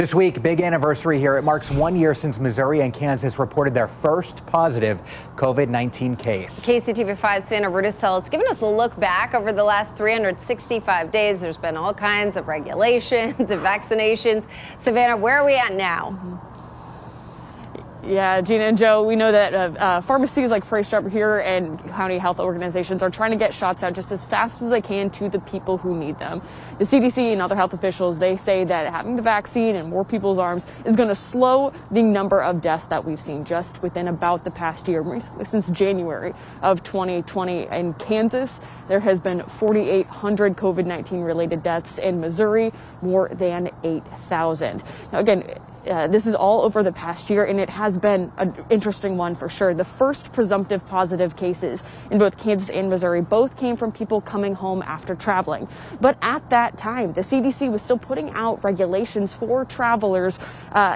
This week, big anniversary here. It marks 1 year since Missouri and Kansas reported their first positive COVID-19 case. KCTV5's Savannah Rudisell has given us a look back over the last 365 days. There's been all kinds of regulations and vaccinations. Savannah, where are we at now? Yeah, Gina and Joe, we know that pharmacies like Freystrup here and county health organizations are trying to get shots out just as fast as they can to the people who need them. The CDC and other health officials, they say that having the vaccine in more people's arms is going to slow the number of deaths that we've seen just within about the past year. Since January of 2020 in Kansas, there has been 4,800 COVID-19 related deaths. In Missouri, more than 8,000. Now, again, this is all over the past year, and it has been an interesting one for sure. The first presumptive positive cases in both Kansas and Missouri both came from people coming home after traveling. But at that time, the CDC was still putting out regulations for travelers,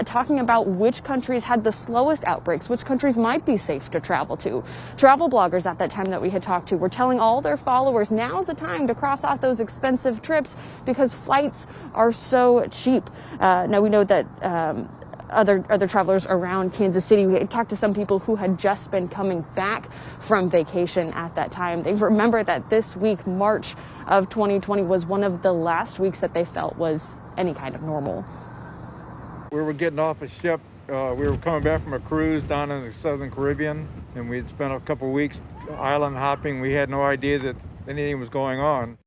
talking about which countries had the slowest outbreaks, which countries might be safe to travel to. Travel bloggers at that time that we had talked to were telling all their followers now's the time to cross off those expensive trips because flights are so cheap. Now we know that other travelers around Kansas City. We talked to some people who had just been coming back from vacation at that time. They remember that this week, March of 2020, was one of the last weeks that they felt was any kind of normal. We were getting off a ship. We were coming back from a cruise down in the Southern Caribbean, and we'd spent a couple of weeks island hopping. We had no idea that anything was going on.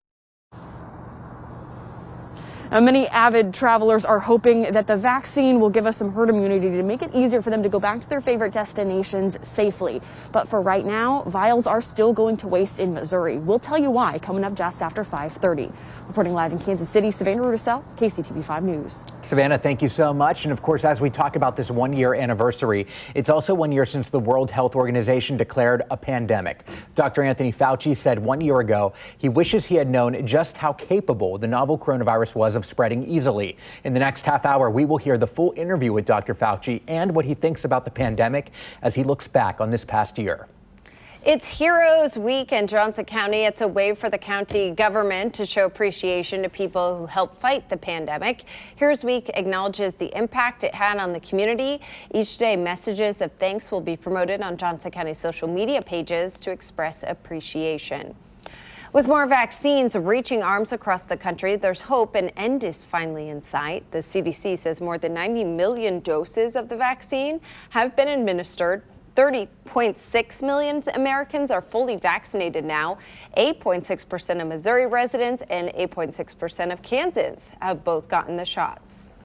Many avid travelers are hoping that the vaccine will give us some herd immunity to make it easier for them to go back to their favorite destinations safely. But for right now, vials are still going to waste in Missouri. We'll tell you why coming up just after 5:30. Reporting live in Kansas City, Savannah Rudisell, KCTV5 News. Savannah, thank you so much. And of course, as we talk about this 1 year anniversary, it's also 1 year since the World Health Organization declared a pandemic. Dr. Anthony Fauci said 1 year ago he wishes he had known just how capable the novel coronavirus was of spreading easily. In the next half hour, we will hear the full interview with Dr. Fauci and what he thinks about the pandemic as he looks back on this past year. It's Heroes Week in Johnson County. It's a way for the county government to show appreciation to people who helped fight the pandemic. Heroes Week acknowledges the impact it had on the community. Each day, messages of thanks will be promoted on Johnson County social media pages to express appreciation. With more vaccines reaching arms across the country, there's hope an end is finally in sight. The CDC says more than 90 million doses of the vaccine have been administered. 30.6 million Americans are fully vaccinated now. 8.6% of Missouri residents and 8.6% of Kansans have both gotten the shots.